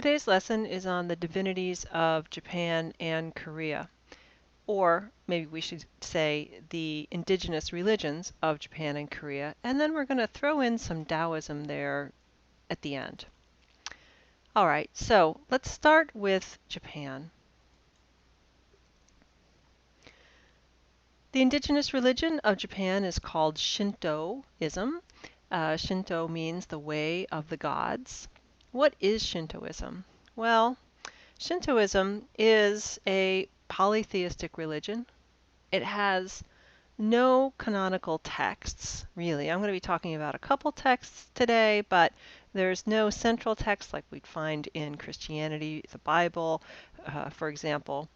Today's lesson is on the divinities of Japan and Korea, or maybe we should say the indigenous religions of Japan and Korea, and then we're going to throw in some Taoism there at the end. All right, so let's start with Japan. The indigenous religion of Japan is called Shintoism. Shinto means the way of the gods. What is Shintoism? Well, Shintoism is a polytheistic religion. It has no canonical texts, really. I'm going to be talking about a couple texts today, but there's no central text like we'd find in Christianity, the Bible, for example.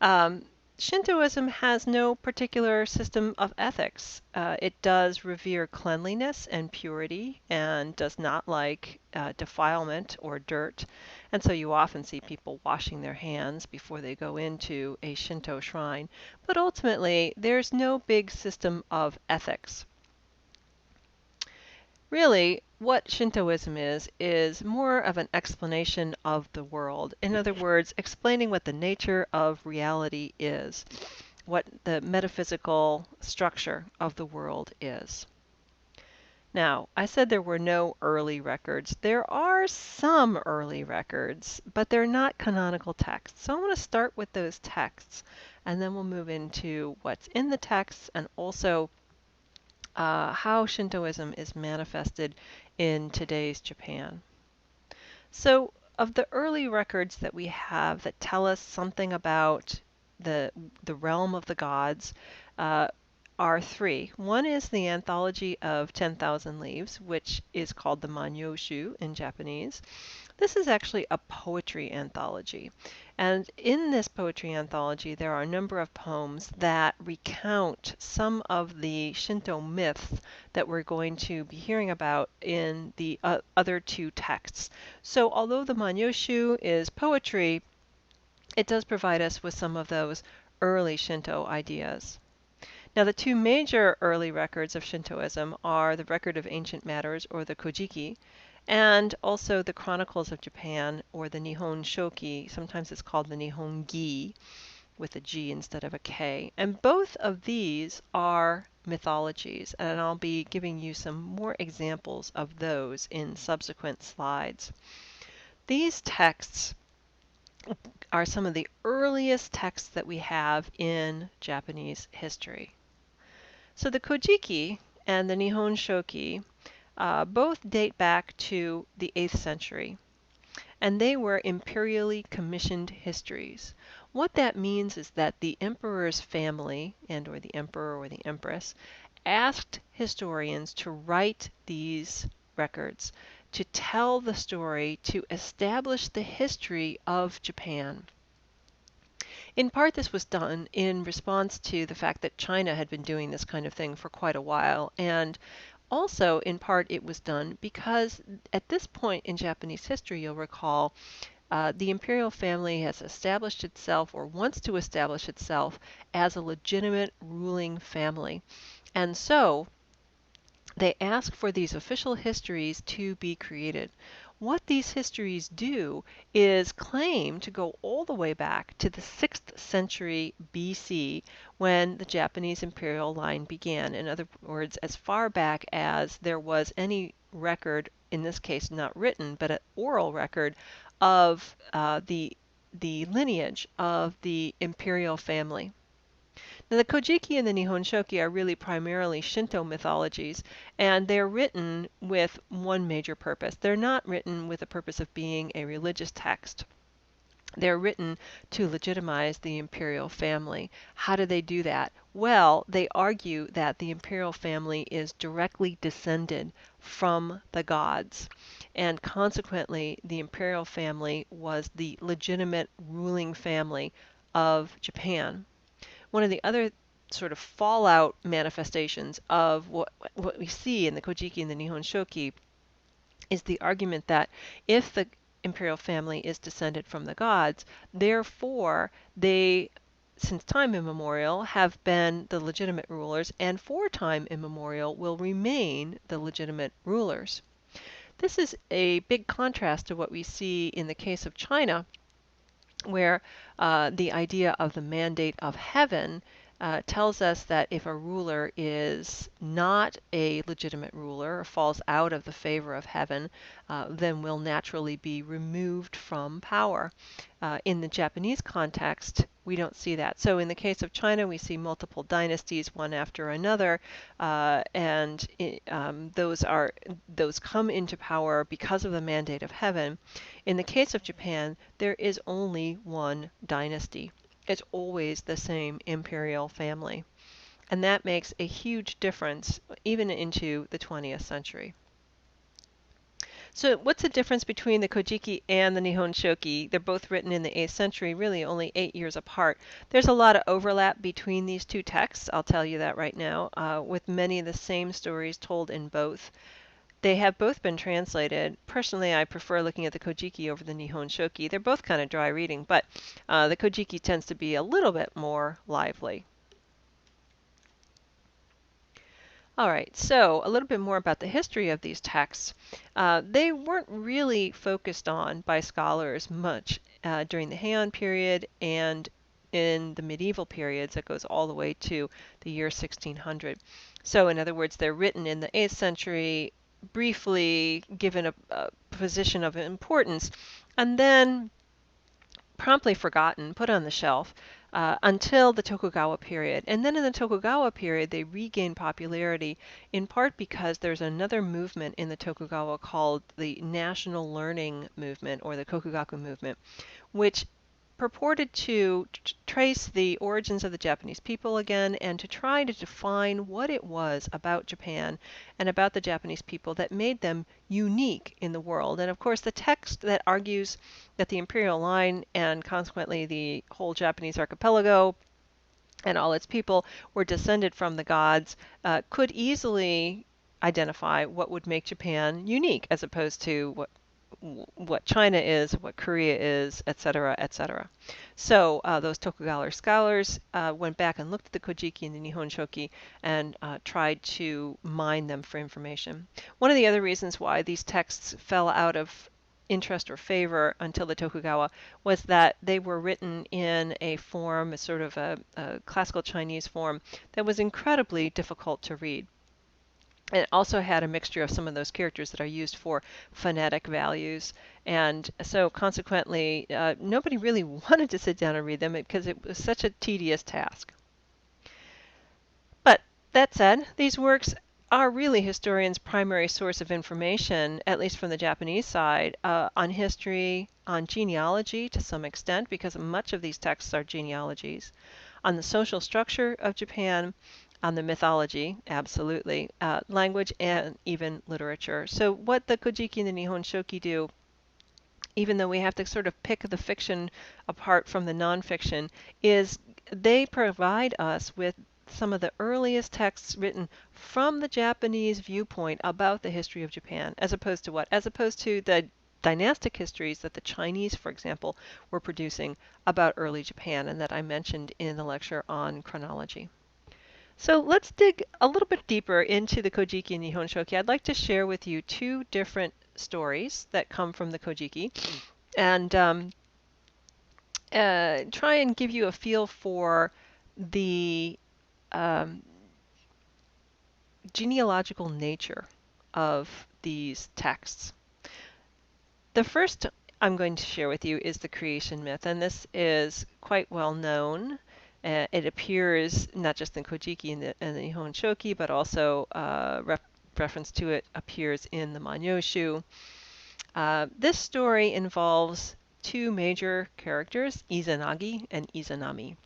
Um, Shintoism has no particular system of ethics. It does revere cleanliness and purity and does not like defilement or dirt. And so you often see people washing their hands before they go into a Shinto shrine. But ultimately, there's no big system of ethics. Really, what Shintoism is more of an explanation of the world. In other words, explaining what the nature of reality is, what the metaphysical structure of the world is. Now, I said there were no early records. There are some early records, but they're not canonical texts. So I'm going to start with those texts, and then we'll move into what's in the texts and also how Shintoism is manifested in today's Japan. So, of the early records that we have that tell us something about the realm of the gods, are three. One is the anthology of 10,000 Leaves, which is called the Manyoshu in Japanese. This is actually a poetry anthology. And in this poetry anthology, there are a number of poems that recount some of the Shinto myths that we're going to be hearing about in the other two texts. So although the Manyoshu is poetry, it does provide us with some of those early Shinto ideas. Now, the two major early records of Shintoism are the Record of Ancient Matters, or the Kojiki, and also the Chronicles of Japan, or the Nihon Shoki. Sometimes it's called the Nihon Gi, with a G instead of a K. And both of these are mythologies, and I'll be giving you some more examples of those in subsequent slides. These texts are some of the earliest texts that we have in Japanese history. So the Kojiki and the Nihon Shoki both date back to the 8th century, and they were imperially commissioned histories. What that means is that the emperor's family, and or the emperor or the empress, asked historians to write these records, to tell the story, to establish the history of Japan. In part, this was done in response to the fact that China had been doing this kind of thing for quite a while, and also in part it was done because at this point in Japanese history, you'll recall, the imperial family has established itself or wants to establish itself as a legitimate ruling family. And so they ask for these official histories to be created. What these histories do is claim to go all the way back to the 6th century BC when the Japanese imperial line began. In other words, as far back as there was any record, in this case not written, but an oral record of the lineage of the imperial family. Now, the Kojiki and the Nihon Shoki are really primarily Shinto mythologies, and they're written with one major purpose. They're not written with the purpose of being a religious text. They're written to legitimize the imperial family. How do they do that? Well, they argue that the imperial family is directly descended from the gods, and consequently, the imperial family was the legitimate ruling family of Japan. One of the other sort of fallout manifestations of what we see in the Kojiki and the Nihon Shoki is the argument that if the imperial family is descended from the gods, therefore they, since time immemorial, have been the legitimate rulers, and for time immemorial will remain the legitimate rulers. This is a big contrast to what we see in the case of China, where the idea of the mandate of heaven tells us that if a ruler is not a legitimate ruler or falls out of the favor of heaven, then will naturally be removed from power. In the Japanese context, we don't see that. So in the case of China, we see multiple dynasties, one after another, and those come into power because of the mandate of heaven. In the case of Japan, there is only one dynasty. It's always the same imperial family. And that makes a huge difference even into the 20th century. So what's the difference between the Kojiki and the Nihon Shoki? They're both written in the 8th century, really only 8 years apart. There's a lot of overlap between these two texts, I'll tell you that right now, with many of the same stories told in both. They have both been translated. Personally, I prefer looking at the Kojiki over the Nihon Shoki. They're both kind of dry reading, but the Kojiki tends to be a little bit more lively. All right, so a little bit more about the history of these texts. They weren't really focused on by scholars much during the Heian period and in the medieval periods that goes all the way to the year 1600. So in other words, they're written in the 8th century, briefly given a position of importance, and then promptly forgotten, put on the shelf, until the Tokugawa period. And then in the Tokugawa period, they regain popularity in part because there's another movement in the Tokugawa called the National Learning Movement or the Kokugaku movement, which purported to trace the origins of the Japanese people again and to try to define what it was about Japan and about the Japanese people that made them unique in the world. And of course, the text that argues that the imperial line and consequently the whole Japanese archipelago and all its people were descended from the gods could easily identify what would make Japan unique as opposed to what China is, what Korea is, etc., etc. So those Tokugawa scholars went back and looked at the Kojiki and the Nihon Shoki and tried to mine them for information. One of the other reasons why these texts fell out of interest or favor until the Tokugawa was that they were written in a form, a sort of a classical Chinese form, that was incredibly difficult to read. It also had a mixture of some of those characters that are used for phonetic values. And so consequently, nobody really wanted to sit down and read them because it was such a tedious task. But that said, these works are really historians' primary source of information, at least from the Japanese side, on history, on genealogy to some extent, because much of these texts are genealogies, on the social structure of Japan, on the mythology, absolutely, language, and even literature. So what the Kojiki and the Nihon Shoki do, even though we have to sort of pick the fiction apart from the nonfiction, is they provide us with some of the earliest texts written from the Japanese viewpoint about the history of Japan, as opposed to what? As opposed to the dynastic histories that the Chinese, for example, were producing about early Japan and that I mentioned in the lecture on chronology. So let's dig a little bit deeper into the Kojiki and Nihon Shoki. I'd like to share with you two different stories that come from the Kojiki and try and give you a feel for the um, genealogical nature of these texts. The first I'm going to share with you is the creation myth, and this is quite well known. It appears not just in Kojiki and the Nihon Shoki, but also reference to it appears in the Manyoshu. This story involves two major characters, Izanagi and Izanami,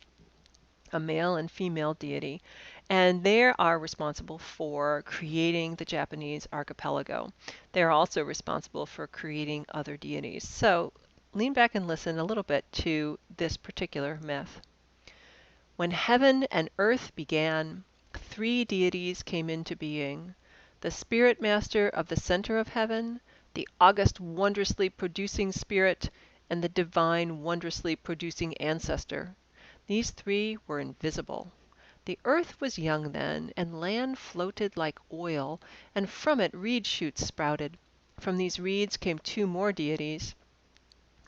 a male and female deity, and they are responsible for creating the Japanese archipelago. They're also responsible for creating other deities. So lean back and listen a little bit to this particular myth. When heaven and earth began, three deities came into being: the spirit master of the center of heaven, the august wondrously producing spirit, and the divine wondrously producing ancestor. These three were invisible. The earth was young then, and land floated like oil, and from it reed shoots sprouted. From these reeds came 2 more deities.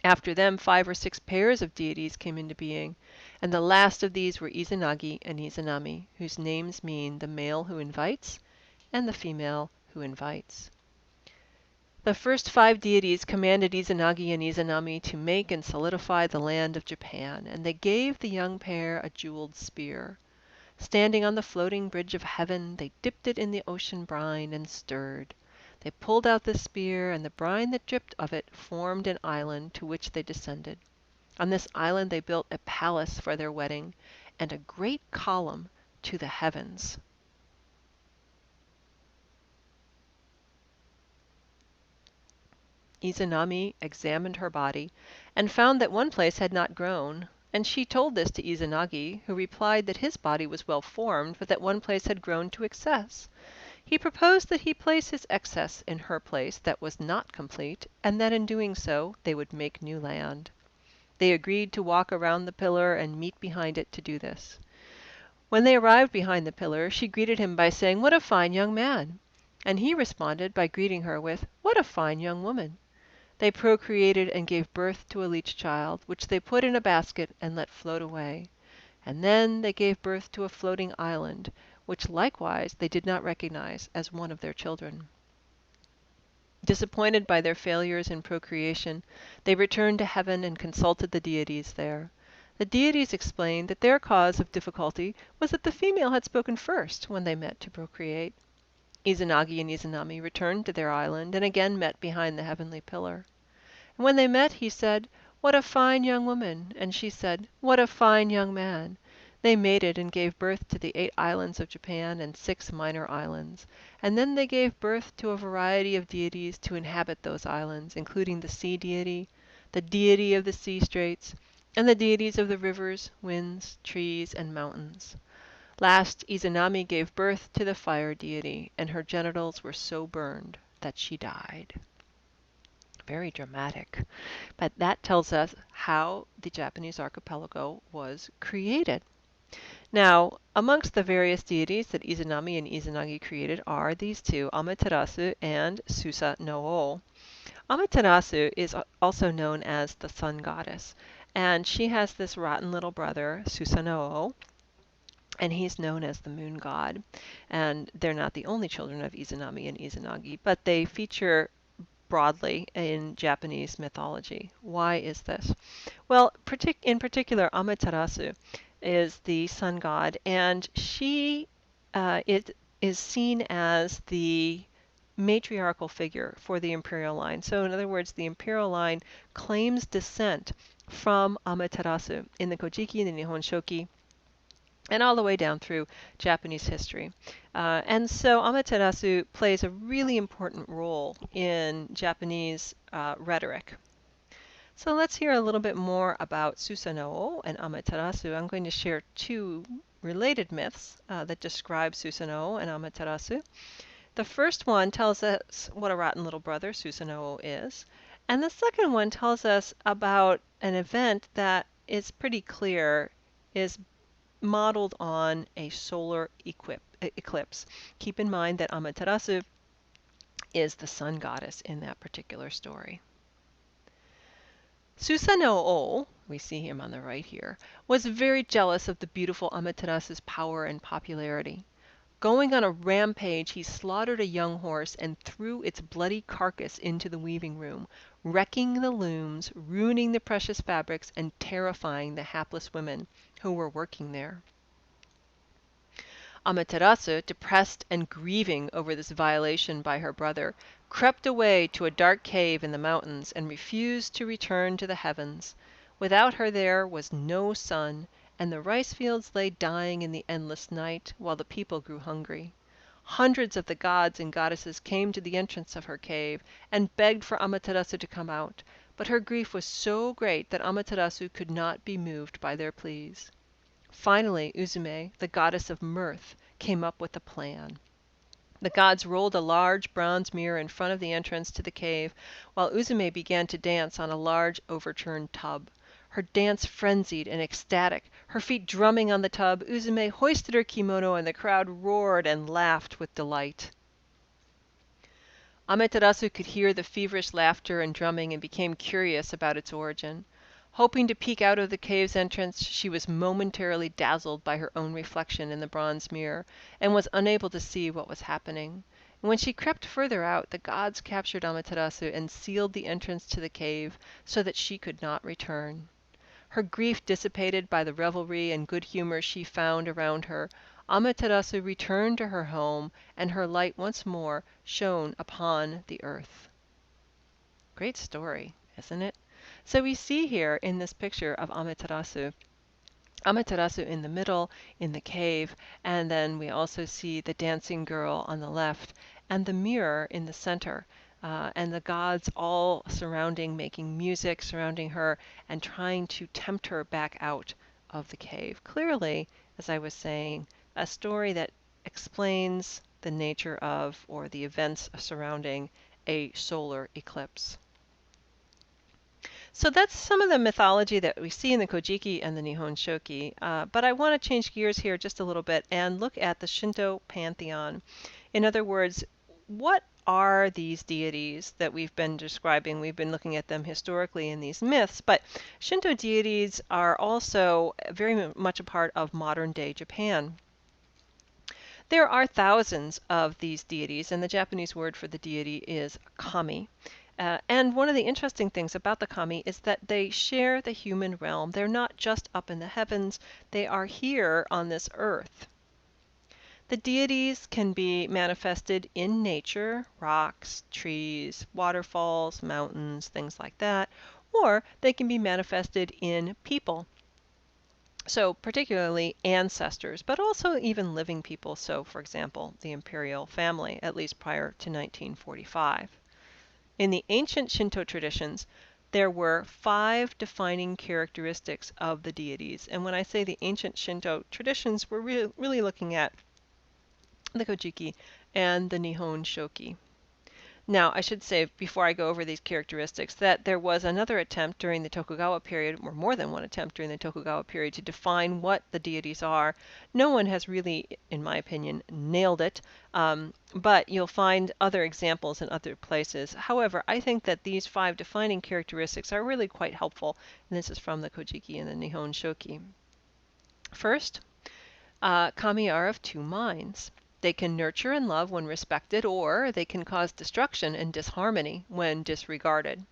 After them 5 or 6 pairs of deities came into being, and the last of these were Izanagi and Izanami, whose names mean the male who invites and the female who invites. The first 5 deities commanded Izanagi and Izanami to make and solidify the land of Japan, and they gave the young pair a jeweled spear. Standing on the floating bridge of heaven, they dipped it in the ocean brine and stirred. They pulled out the spear, and the brine that dripped of it formed an island to which they descended. On this island they built a palace for their wedding, and a great column to the heavens. Izanami examined her body, and found that one place had not grown, and she told this to Izanagi, who replied that his body was well formed, but that one place had grown to excess. He proposed that he place his excess in her place that was not complete, and that in doing so they would make new land. They agreed to walk around the pillar and meet behind it to do this. When they arrived behind the pillar, she greeted him by saying, "What a fine young man!" And he responded by greeting her with, "What a fine young woman!" They procreated and gave birth to a leech child, which they put in a basket and let float away. And then they gave birth to a floating island, which likewise they did not recognize as one of their children. Disappointed by their failures in procreation, they returned to heaven and consulted the deities there. The deities explained that their cause of difficulty was that the female had spoken first when they met to procreate. Izanagi and Izanami returned to their island and again met behind the heavenly pillar. And when they met, he said, "What a fine young woman!" And she said, "What a fine young man!" They mated and gave birth to the 8 islands of Japan and 6 minor islands. And then they gave birth to a variety of deities to inhabit those islands, including the sea deity, the deity of the sea straits, and the deities of the rivers, winds, trees, and mountains. Last, Izanami gave birth to the fire deity, and her genitals were so burned that she died. Very dramatic. But that tells us how the Japanese archipelago was created. Now, amongst the various deities that Izanami and Izanagi created are these 2, Amaterasu and Susanoo. Amaterasu is also known as the sun goddess, and she has this rotten little brother, Susanoo, and he's known as the moon god. And they're not the only children of Izanami and Izanagi, but they feature broadly in Japanese mythology. Why is this? Well, in particular, Amaterasu is the sun god, and she is seen as the matriarchal figure for the imperial line. So in other words, the imperial line claims descent from Amaterasu in the Kojiki and the Nihon Shoki, and all the way down through Japanese history. And so Amaterasu plays a really important role in Japanese rhetoric. So let's hear a little bit more about Susanoo and Amaterasu. I'm going to share 2 related myths that describe Susanoo and Amaterasu. The first one tells us what a rotten little brother Susanoo is, and the second one tells us about an event that is pretty clear is modeled on a solar eclipse. Keep in mind that Amaterasu is the sun goddess in that particular story. Susanoo, we see him on the right here, was very jealous of the beautiful Amaterasu's power and popularity. Going on a rampage, he slaughtered a young horse and threw its bloody carcass into the weaving room, wrecking the looms, ruining the precious fabrics, and terrifying the hapless women who were working there. Amaterasu, depressed and grieving over this violation by her brother, crept away to a dark cave in the mountains and refused to return to the heavens. Without her there was no sun, and the rice fields lay dying in the endless night, while the people grew hungry. Hundreds of the gods and goddesses came to the entrance of her cave and begged for Amaterasu to come out, but her grief was so great that Amaterasu could not be moved by their pleas. Finally, Uzume, the goddess of mirth, came up with a plan. The gods rolled a large bronze mirror in front of the entrance to the cave, while Uzume began to dance on a large overturned tub. Her dance frenzied and ecstatic, her feet drumming on the tub, Uzume hoisted her kimono and the crowd roared and laughed with delight. Amaterasu could hear the feverish laughter and drumming and became curious about its origin. Hoping to peek out of the cave's entrance, she was momentarily dazzled by her own reflection in the bronze mirror, and was unable to see what was happening. When she crept further out, the gods captured Amaterasu and sealed the entrance to the cave so that she could not return. Her grief dissipated by the revelry and good humor she found around her, Amaterasu returned to her home, and her light once more shone upon the earth. Great story, isn't it? So we see here in this picture of Amaterasu in the middle in the cave, and then we also see the dancing girl on the left and the mirror in the center, and the gods all surrounding, making music surrounding her and trying to tempt her back out of the cave. Clearly, as I was saying, a story that explains the nature of or the events surrounding a solar eclipse. So that's some of the mythology that we see in the Kojiki and the Nihon Shoki. But I want to change gears here just a little bit and look at the Shinto pantheon. In other words, what are these deities that we've been describing? We've been looking at them historically in these myths, but Shinto deities are also very much a part of modern day Japan. There are thousands of these deities, and the Japanese word for the deity is kami. And one of the interesting things about the kami is that they share the human realm. They're not just up in the heavens, they are here on this earth. The deities can be manifested in nature, rocks, trees, waterfalls, mountains, things like that, or they can be manifested in people. So particularly ancestors, but also even living people. So for example, the imperial family, at least prior to 1945. In the ancient Shinto traditions, there were 5 defining characteristics of the deities. And when I say the ancient Shinto traditions, we're really looking at the Kojiki and the Nihon Shoki. Now, I should say, before I go over these characteristics, that there was another attempt during the Tokugawa period, or more than one attempt during the Tokugawa period, to define what the deities are. No one has really, in my opinion, nailed it, but you'll find other examples in other places. However, I think that these 5 defining characteristics are really quite helpful, and this is from the Kojiki and the Nihon Shoki. First, kami are of 2 minds. They can nurture and love when respected, or they can cause destruction and disharmony when disregarded.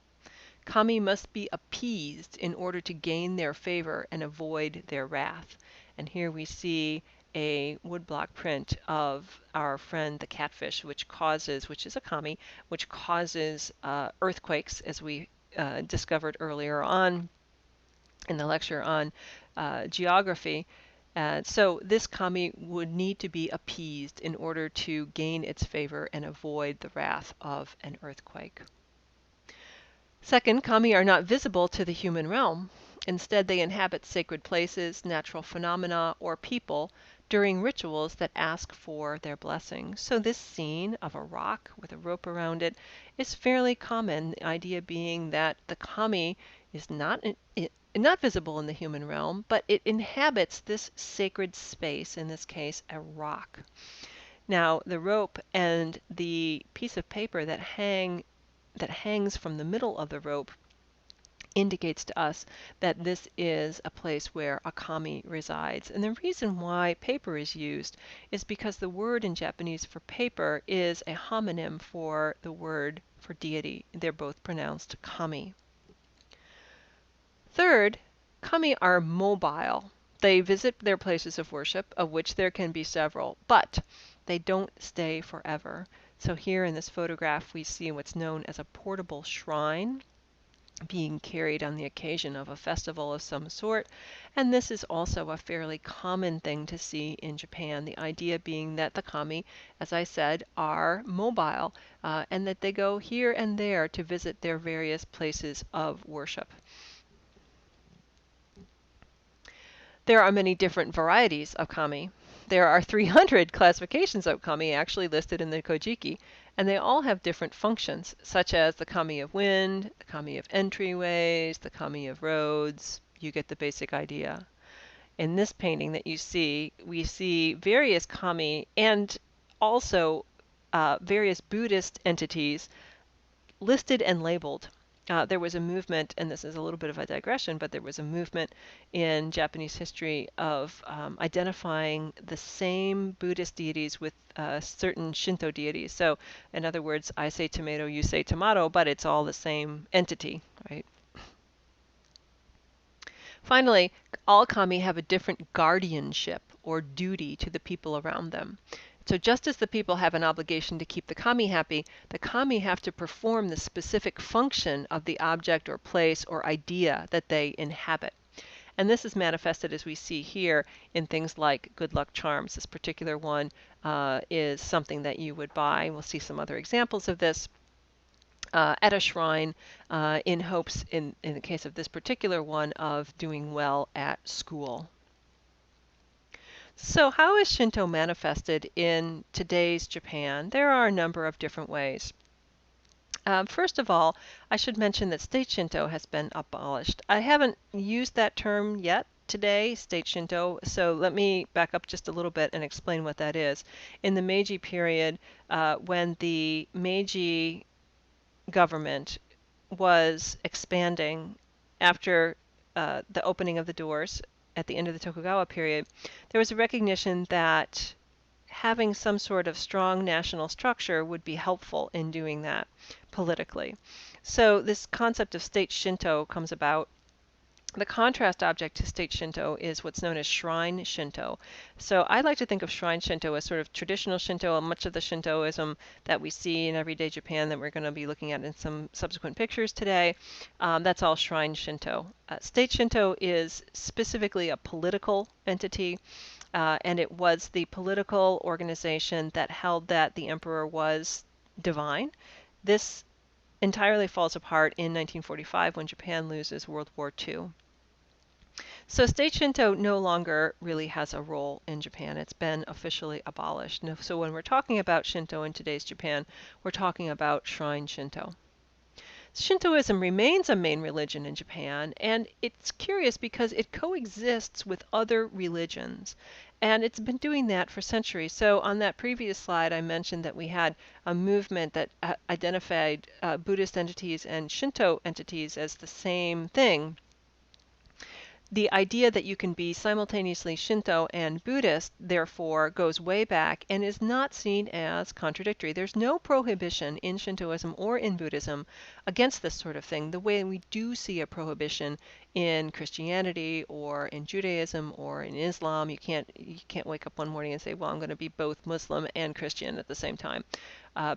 Kami must be appeased in order to gain their favor and avoid their wrath. And here we see a woodblock print of our friend the catfish, which is a kami, which causes earthquakes, as we discovered earlier on in the lecture on geography. So this kami would need to be appeased in order to gain its favor and avoid the wrath of an earthquake. Second, kami are not visible to the human realm. Instead, they inhabit sacred places, natural phenomena, or people during rituals that ask for their blessing. So this scene of a rock with a rope around it is fairly common, the idea being that the kami is not visible in the human realm, but it inhabits this sacred space, in this case, a rock. Now, the rope and the piece of paper that hangs from the middle of the rope indicates to us that this is a place where a kami resides. And the reason why paper is used is because the word in Japanese for paper is a homonym for the word for deity. They're both pronounced kami. Third, kami are mobile. They visit their places of worship, of which there can be several, but they don't stay forever. So here in this photograph, we see what's known as a portable shrine being carried on the occasion of a festival of some sort. And this is also a fairly common thing to see in Japan, the idea being that the kami, as I said, are mobile and that they go here and there to visit their various places of worship. There are many different varieties of kami. There are 300 classifications of kami actually listed in the Kojiki, and they all have different functions, such as the kami of wind, the kami of entryways, the kami of roads. You get the basic idea. In this painting that you see, we see various kami and also various Buddhist entities listed and labeled. There was a movement, and this is a little bit of a digression, but there was a movement in Japanese history of identifying the same Buddhist deities with certain Shinto deities. So, in other words, I say tomato, you say tomato, but it's all the same entity, right? Finally, all kami have a different guardianship or duty to the people around them. So just as the people have an obligation to keep the kami happy, the kami have to perform the specific function of the object or place or idea that they inhabit. And this is manifested, as we see here, in things like good luck charms. This particular one is something that you would buy. We'll see some other examples of this at a shrine in hopes, in the case of this particular one, of doing well at school. So how is Shinto manifested in today's Japan? There are a number of different ways. First of all, I should mention that state Shinto has been abolished. I haven't used that term yet today, state Shinto, so let me back up just a little bit and explain what that is. In the Meiji period, when the Meiji government was expanding after the opening of the doors at the end of the Tokugawa period, there was a recognition that having some sort of strong national structure would be helpful in doing that politically. So this concept of state Shinto comes about. The contrast object to state Shinto is what's known as shrine Shinto. So I like to think of shrine Shinto as sort of traditional Shinto, and much of the Shintoism that we see in everyday Japan that we're going to be looking at in some subsequent pictures today, that's all shrine Shinto. State Shinto is specifically a political entity, and it was the political organization that held that the emperor was divine. This entirely falls apart in 1945 when Japan loses World War II. So state Shinto no longer really has a role in Japan. It's been officially abolished. So when we're talking about Shinto in today's Japan, we're talking about shrine Shinto. Shintoism remains a main religion in Japan, and it's curious because it coexists with other religions. And it's been doing that for centuries. So on that previous slide, I mentioned that we had a movement that identified Buddhist entities and Shinto entities as the same thing. The idea that you can be simultaneously Shinto and Buddhist, therefore, goes way back and is not seen as contradictory. There's no prohibition in Shintoism or in Buddhism against this sort of thing, the way we do see a prohibition in Christianity or in Judaism or in Islam. You can't wake up one morning and say, well, I'm going to be both Muslim and Christian at the same time.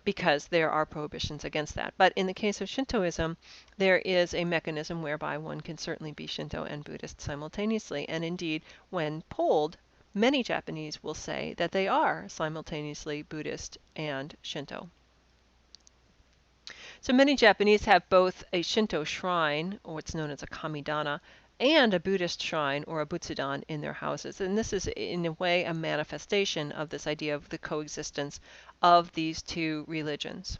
Because there are prohibitions against that. But in the case of Shintoism, there is a mechanism whereby one can certainly be Shinto and Buddhist simultaneously. And indeed, when polled, many Japanese will say that they are simultaneously Buddhist and Shinto. So many Japanese have both a Shinto shrine, or what's known as a kamidana, and a Buddhist shrine or a butsudan in their houses. And this is in a way a manifestation of this idea of the coexistence of these two religions.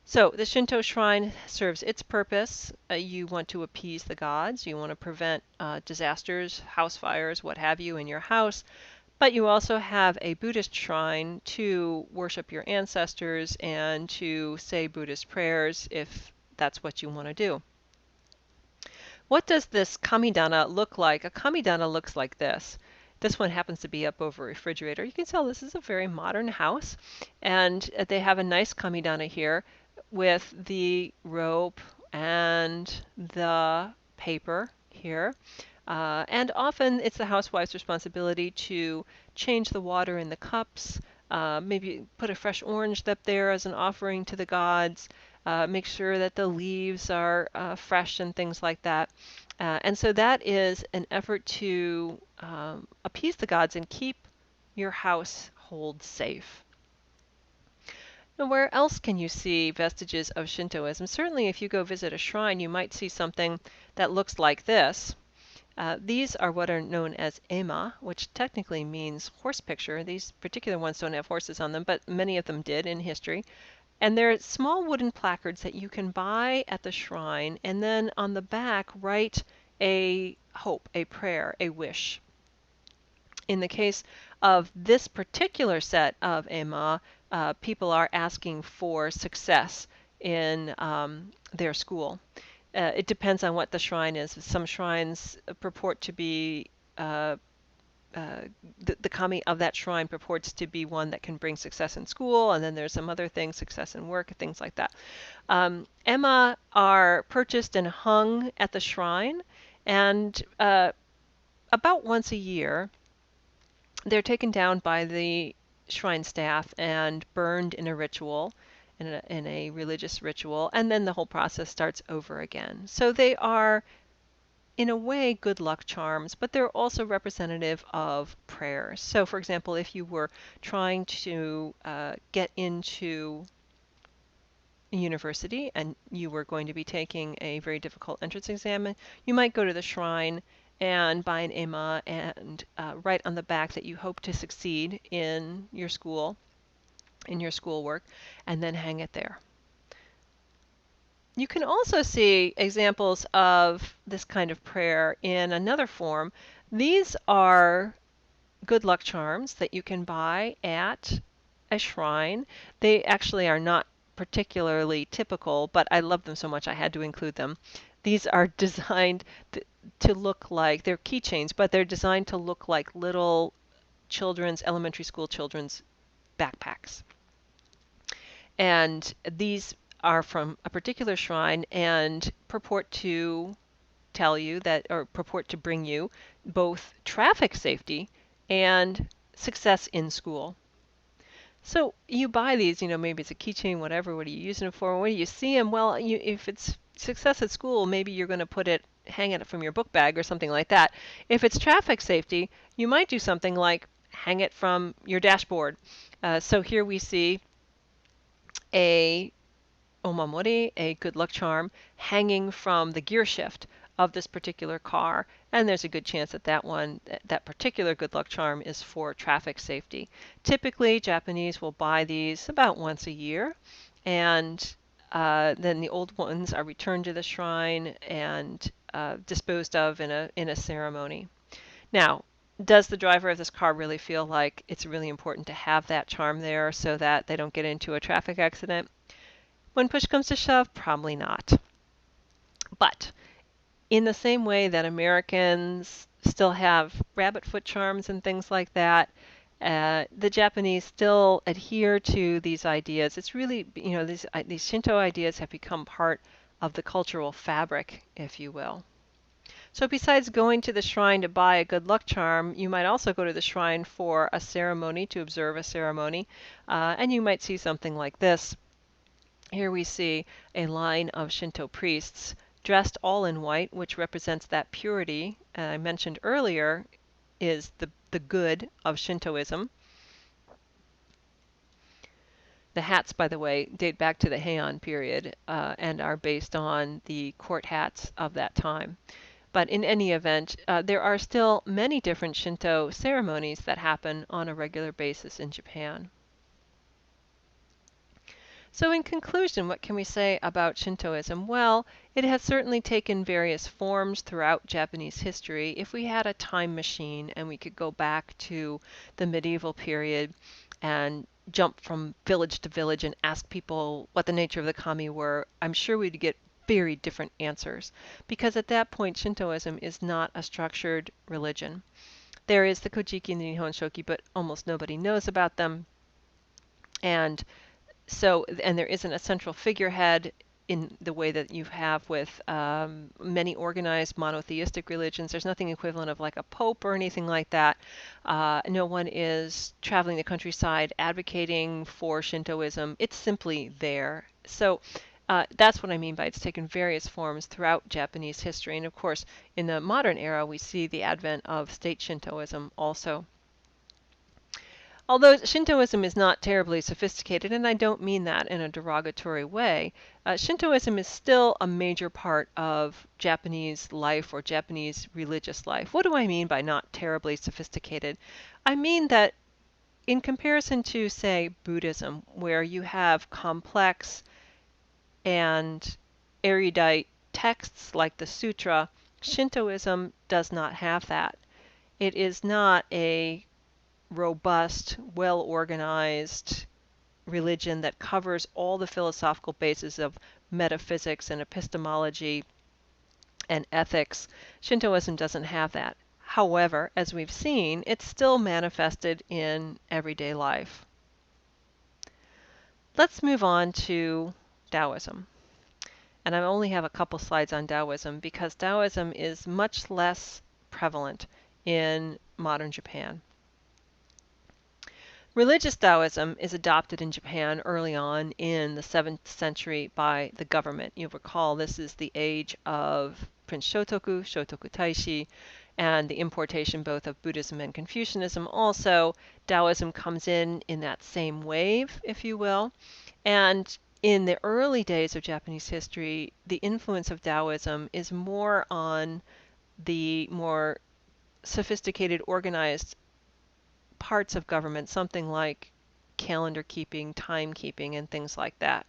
So the Shinto shrine serves its purpose. You want to appease the gods. You want to prevent disasters, house fires, what have you in your house. But you also have a Buddhist shrine to worship your ancestors and to say Buddhist prayers if that's what you want to do. What does this kamidana look like? A kamidana looks like this. This one happens to be up over a refrigerator. You can tell this is a very modern house, and they have a nice kamidana here with the rope and the paper here. And often it's the housewife's responsibility to change the water in the cups, maybe put a fresh orange up there as an offering to the gods, make sure that the leaves are fresh and things like that. And so that is an effort to appease the gods and keep your household safe. Now, where else can you see vestiges of Shintoism? Certainly, if you go visit a shrine, you might see something that looks like this. These are what are known as ema, which technically means horse picture. These particular ones don't have horses on them, but many of them did in history. And they're small wooden placards that you can buy at the shrine, and then on the back write a hope, a prayer, a wish. In the case of this particular set of ema, people are asking for success in their school. It depends on what the shrine is. Some shrines purport to be uh, the kami of that shrine purports to be one that can bring success in school, and then there's some other things, success in work, things like that. Emma are purchased and hung at the shrine, and about once a year, they're taken down by the shrine staff and burned in a ritual, in a religious ritual, and then the whole process starts over again. So they are, in a way, good luck charms, but they're also representative of prayers. So, for example, if you were trying to get into university and you were going to be taking a very difficult entrance exam, you might go to the shrine and buy an ema and write on the back that you hope to succeed in your school, in your schoolwork, and then hang it there. You can also see examples of this kind of prayer in another form. These are good luck charms that you can buy at a shrine. They actually are not particularly typical, but I love them so much I had to include them. These are designed to look like, they're keychains, but they're designed to look like little children's, elementary school children's backpacks. And these are from a particular shrine and purport to tell you that, or purport to bring you both traffic safety and success in school. So you buy these, maybe it's a keychain, whatever. What are you using it for? When do you see them? Well, if it's success at school, maybe you're going to hang it from your book bag or something like that. If it's traffic safety, you might do something like hang it from your dashboard. So here we see a omamori, a good luck charm, hanging from the gear shift of this particular car, and there's a good chance that that particular good luck charm is for traffic safety. Typically, Japanese will buy these about once a year, and then the old ones are returned to the shrine and disposed of in a ceremony. Now, does the driver of this car really feel like it's really important to have that charm there so that they don't get into a traffic accident? When push comes to shove, probably not. But in the same way that Americans still have rabbit foot charms and things like that, the Japanese still adhere to these ideas. It's really, these Shinto ideas have become part of the cultural fabric, if you will. So besides going to the shrine to buy a good luck charm, you might also go to the shrine for a ceremony, to observe a ceremony, and you might see something like this. Here we see a line of Shinto priests dressed all in white, which represents that purity I mentioned earlier is the good of Shintoism. The hats, by the way, date back to the Heian period and are based on the court hats of that time. But in any event, there are still many different Shinto ceremonies that happen on a regular basis in Japan. So in conclusion, what can we say about Shintoism? Well, it has certainly taken various forms throughout Japanese history. If we had a time machine and we could go back to the medieval period and jump from village to village and ask people what the nature of the kami were, I'm sure we'd get very different answers. Because at that point, Shintoism is not a structured religion. There is the Kojiki and the Nihon Shoki, but almost nobody knows about them. And there isn't a central figurehead in the way that you have with many organized monotheistic religions. There's nothing equivalent of like a pope or anything like that. No one is traveling the countryside advocating for Shintoism. It's simply there. So that's what I mean by it's taken various forms throughout Japanese history. And of course, in the modern era, we see the advent of state Shintoism also. Although Shintoism is not terribly sophisticated, and I don't mean that in a derogatory way, Shintoism is still a major part of Japanese life or Japanese religious life. What do I mean by not terribly sophisticated? I mean that in comparison to, say, Buddhism, where you have complex and erudite texts like the sutra, Shintoism does not have that. It is not a robust, well-organized religion that covers all the philosophical bases of metaphysics and epistemology and ethics. Shintoism doesn't have that. However, as we've seen, it's still manifested in everyday life. Let's move on to Taoism. And I only have a couple slides on Taoism because Taoism is much less prevalent in modern Japan. Religious Taoism is adopted in Japan early on in the 7th century by the government. You'll recall this is the age of Prince Shotoku, Shotoku Taishi, and the importation both of Buddhism and Confucianism. Also, Taoism comes in that same wave, if you will. And in the early days of Japanese history, the influence of Taoism is more on the more sophisticated, organized parts of government, something like calendar keeping, timekeeping, and things like that.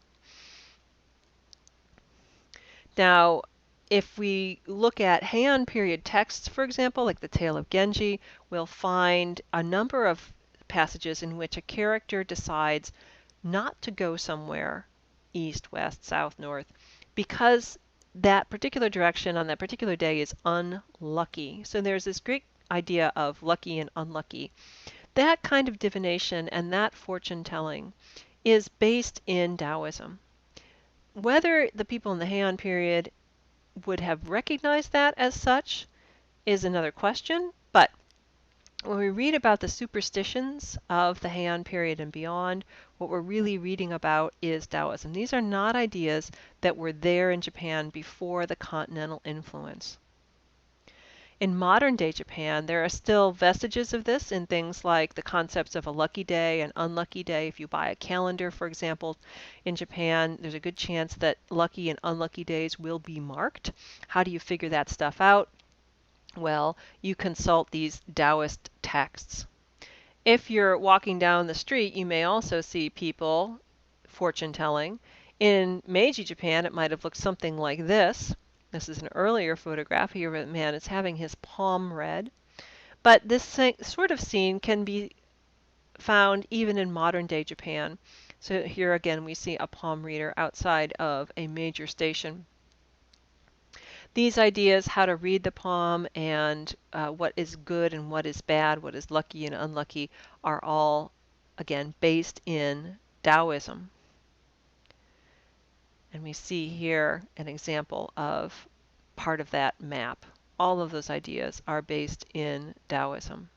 Now, if we look at Heian period texts, for example, like the Tale of Genji, we'll find a number of passages in which a character decides not to go somewhere east, west, south, north, because that particular direction on that particular day is unlucky. So there's this great idea of lucky and unlucky. That kind of divination and that fortune telling is based in Taoism. Whether the people in the Heian period would have recognized that as such is another question, but when we read about the superstitions of the Heian period and beyond, what we're really reading about is Taoism. These are not ideas that were there in Japan before the continental influence. In modern day Japan, there are still vestiges of this in things like the concepts of a lucky day and unlucky day. If you buy a calendar, for example, in Japan, there's a good chance that lucky and unlucky days will be marked. How do you figure that stuff out? Well, you consult these Taoist texts. If you're walking down the street, you may also see people fortune telling. In Meiji Japan, it might have looked something like this. This is an earlier photograph. Here a man is having his palm read. But this sort of scene can be found even in modern day Japan. So here again we see a palm reader outside of a major station. These ideas, how to read the palm and what is good and what is bad, what is lucky and unlucky, are all, again, based in Taoism. And we see here an example of part of that map. All of those ideas are based in Taoism.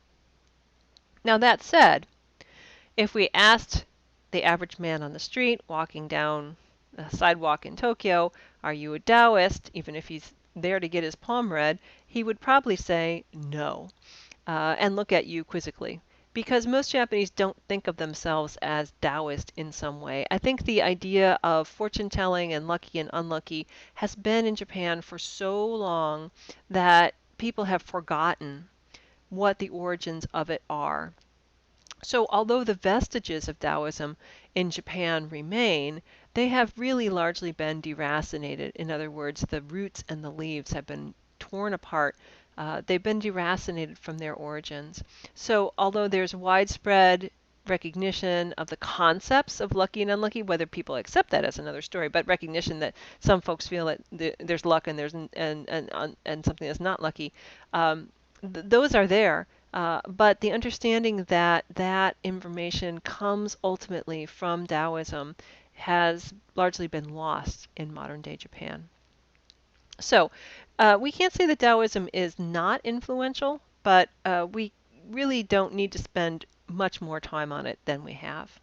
Now that said, if we asked the average man on the street walking down the sidewalk in Tokyo, are you a Taoist, even if he's there to get his palm read, he would probably say no and look at you quizzically. Because most Japanese don't think of themselves as Taoist in some way. I think the idea of fortune telling and lucky and unlucky has been in Japan for so long that people have forgotten what the origins of it are. So although the vestiges of Taoism in Japan remain, they have really largely been deracinated. In other words, the roots and the leaves have been torn apart. They've been deracinated from their origins. So although there's widespread recognition of the concepts of lucky and unlucky, whether people accept that as another story, but recognition that some folks feel that there's luck and there's and something that's not lucky, those are there. But the understanding that that information comes ultimately from Taoism has largely been lost in modern day Japan. So we can't say that Taoism is not influential, but we really don't need to spend much more time on it than we have.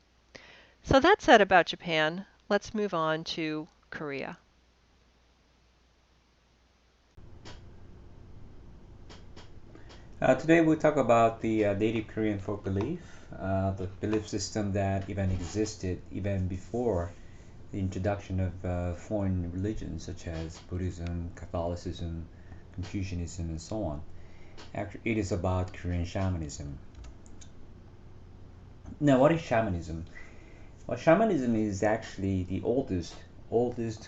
So that said about Japan, let's move on to Korea. Today we'll talk about the native Korean folk belief, the belief system that even existed even before the introduction of foreign religions such as Buddhism, Catholicism, Confucianism, and so on. Actually, it is about Korean shamanism. Now, what is shamanism? Well, shamanism is actually the oldest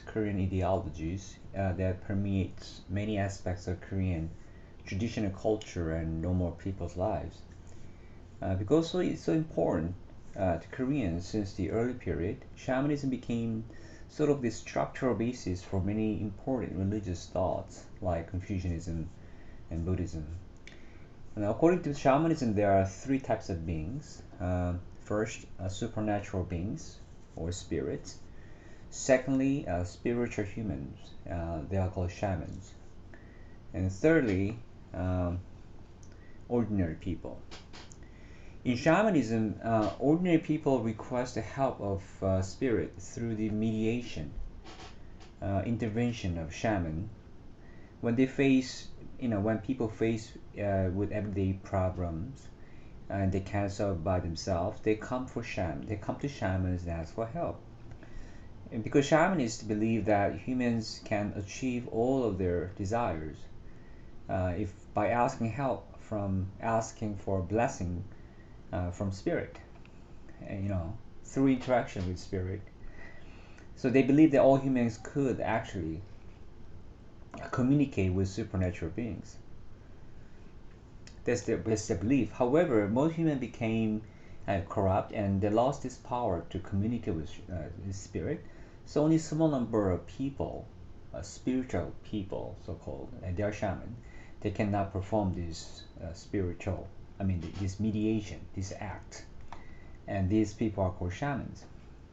Korean ideologies that permeates many aspects of Korean traditional culture and normal people's lives. Because it's so important, to Koreans since the early period, shamanism became sort of the structural basis for many important religious thoughts like Confucianism and Buddhism. And according to shamanism, there are three types of beings. First, supernatural beings or spirits. Secondly, spiritual humans. They are called shamans. And thirdly, um, ordinary people. In shamanism, ordinary people request the help of spirit through the mediation, intervention of shaman. When they face, when people face with everyday problems and they can't solve by themselves, they come for shaman. They come to shamans and ask for help. And because shamanists believe that humans can achieve all of their desires if by asking help from asking for blessing from spirit, and, through interaction with spirit. So they believe that all humans could actually communicate with supernatural beings. That's their belief. However, most humans became corrupt and they lost this power to communicate with spirit. So only a small number of people, spiritual people, so-called, and they are shaman, they cannot perform this this mediation, this act, and these people are called shamans.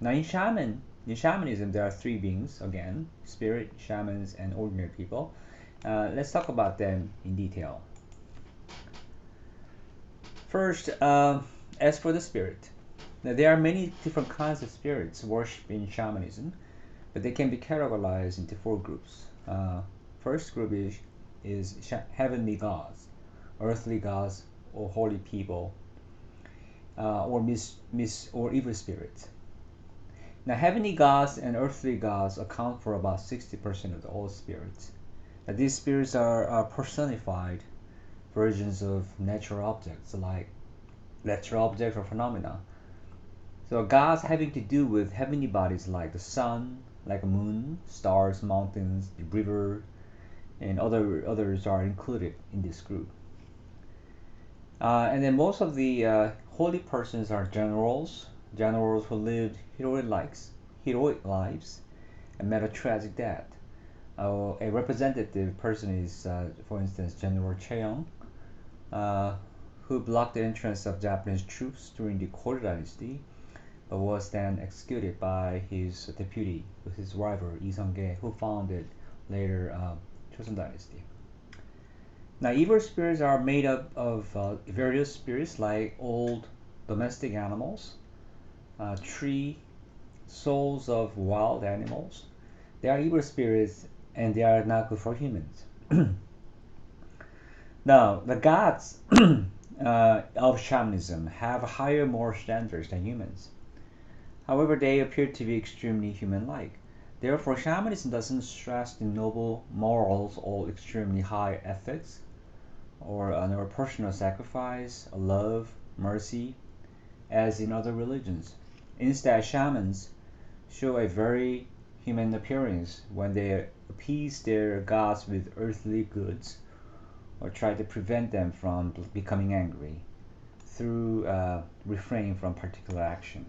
Now, in shamanism, there are three beings again: spirit, shamans, and ordinary people. Let's talk about them in detail. First, as for the spirit, now there are many different kinds of spirits worshipped in shamanism, but they can be categorized into four groups. First group is heavenly gods, earthly gods, or holy people, or evil spirits. Now, heavenly gods and earthly gods account for about 60% of all spirits. Now, these spirits are personified versions of natural objects, like natural objects or phenomena. So, gods having to do with heavenly bodies like the sun, like a moon, stars, mountains, the river, and others are included in this group. And then most of the holy persons are generals who lived heroic lives, and met a tragic death. A representative person is, for instance, General Cheong, uh, who blocked the entrance of Japanese troops during the Kore Dynasty, but was then executed by his deputy, his rival Lee Sung-gae, who founded later Joseon Dynasty. Now, evil spirits are made up of various spirits like old domestic animals, tree, souls of wild animals. They are evil spirits and they are not good for humans. Now, the gods of shamanism have higher moral standards than humans. However, they appear to be extremely human like. Therefore, shamanism doesn't stress the noble morals or extremely high ethics or personal sacrifice, love, mercy, as in other religions. Instead, shamans show a very human appearance when they appease their gods with earthly goods or try to prevent them from becoming angry through refraining from particular action.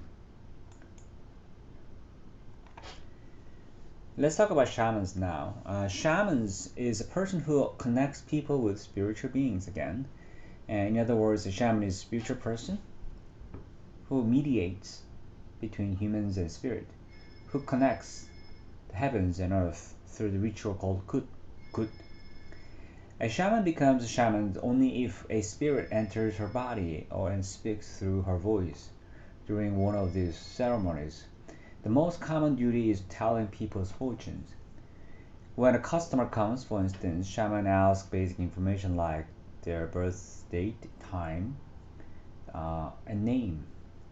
Let's talk about shamans now. Shamans is a person who connects people with spiritual beings again. And in other words, a shaman is a spiritual person who mediates between humans and spirit, who connects the heavens and earth through the ritual called kut. A shaman becomes a shaman only if a spirit enters her body and speaks through her voice during one of these ceremonies. The most common duty is telling people's fortunes. When a customer comes, for instance, shaman asks basic information like their birth date, time, and name,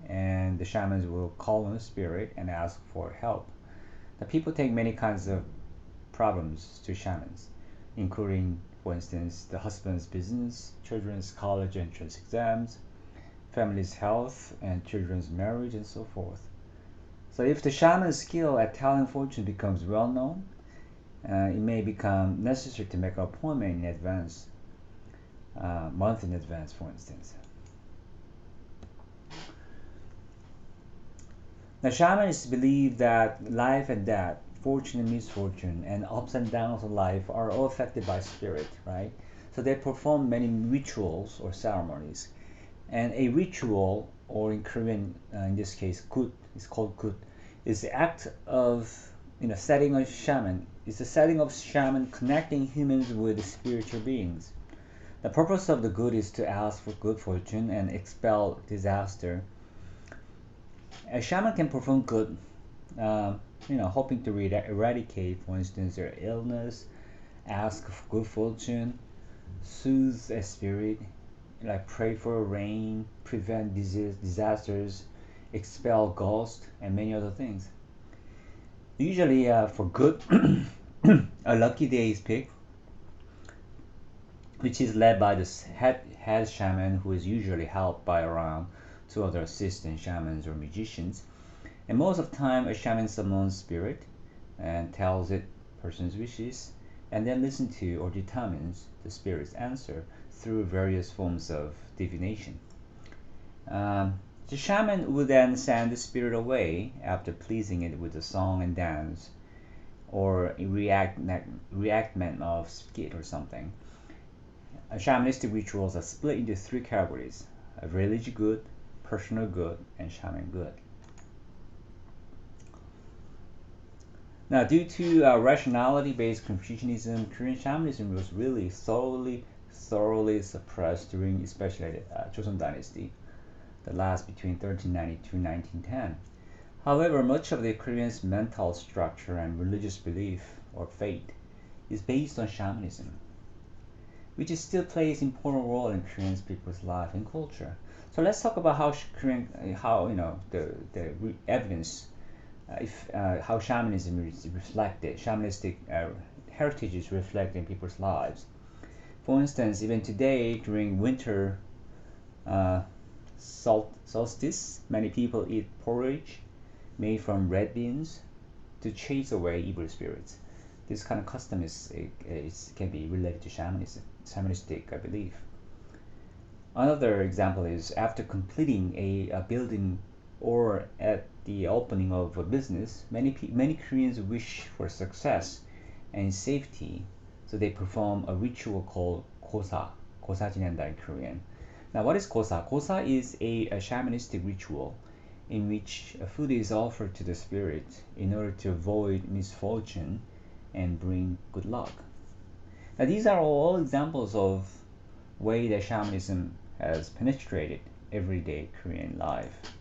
and the shamans will call on the spirit and ask for help. The people take many kinds of problems to shamans, including, for instance, the husband's business, children's college entrance exams, family's health, and children's marriage, and so forth. So if the shaman's skill at telling fortune becomes well known, it may become necessary to make an appointment in advance, month in advance, for instance. Now, shamans believe that life and death, fortune and misfortune, and ups and downs of life are all affected by spirit, right? So they perform many rituals or ceremonies. And a ritual, or in Korean, in this case, gut, is called gut, is the act of setting a shaman. It's the setting of shaman connecting humans with spiritual beings. The purpose of the gut is to ask for good fortune and expel disaster. A shaman can perform good, uh, hoping to eradicate, for instance, their illness, ask for good fortune, soothe a spirit, like pray for rain, prevent disease, disasters, expel ghosts, and many other things. Usually, for good, a lucky day is picked, which is led by the head shaman, who is usually helped by around two other assistant shamans or magicians. And most of the time, a shaman summons spirit and tells it person's wishes, and then listen to or determines the spirit's answer through various forms of divination. The shaman would then send the spirit away after pleasing it with a song and dance, or a reenactment of skit or something. Shamanistic rituals are split into three categories: religious good, personal good, and shaman good. Now, due to rationality-based Confucianism, Korean shamanism was really thoroughly suppressed during especially the Joseon Dynasty, that lasts between 1392 and 1910. However, much of the Koreans' mental structure and religious belief or faith is based on shamanism, which still plays an important role in Korean people's life and culture. So let's talk about how the evidence, if how shamanism is reflected, shamanistic heritage is reflected in people's lives. For instance, even today during winter uh, solstice, many people eat porridge made from red beans to chase away evil spirits. This kind of custom can be related to shamanistic belief. Another example is after completing a building or at the opening of a business, many Koreans wish for success and safety, so they perform a ritual called kosa, kosa 지낸다 in Korean. Now, what is kosa? Kosa is a shamanistic ritual in which food is offered to the spirit in order to avoid misfortune and bring good luck. Now, these are all examples of way that shamanism has penetrated everyday Korean life.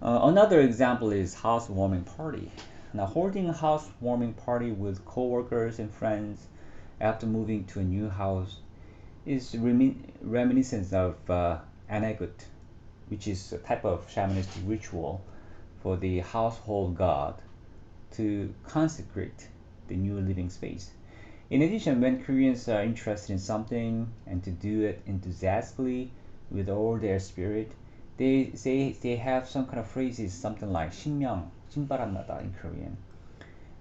Another example is housewarming party. Now, holding a housewarming party with co-workers and friends after moving to a new house is reminiscent of anegut, which is a type of shamanistic ritual for the household god to consecrate the new living space. In addition, when Koreans are interested in something and to do it enthusiastically with all their spirit, they have some kind of phrases, something like 신명, 신바람 나다 in Korean.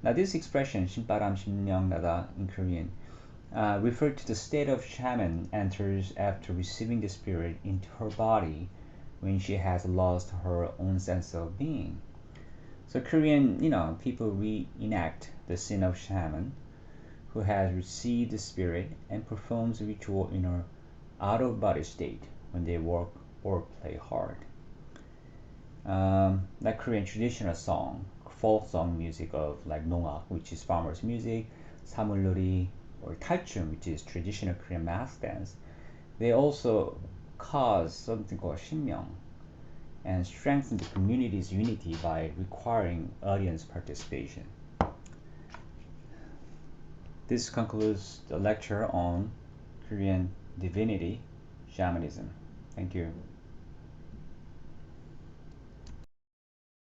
Now, this expression 신바람 신명 나다 in Korean refer to the state of shaman enters after receiving the spirit into her body when she has lost her own sense of being. So Korean, people reenact the scene of shaman who has received the spirit and performs a ritual in her out-of-body state when they work or play hard. Like Korean traditional song, folk song music of like 농악, which is farmers' music, 사물놀이, or 탈춤, which is traditional Korean mass dance, they also cause something called 신명 and strengthen the community's unity by requiring audience participation. This concludes the lecture on Korean divinity shamanism. Thank you.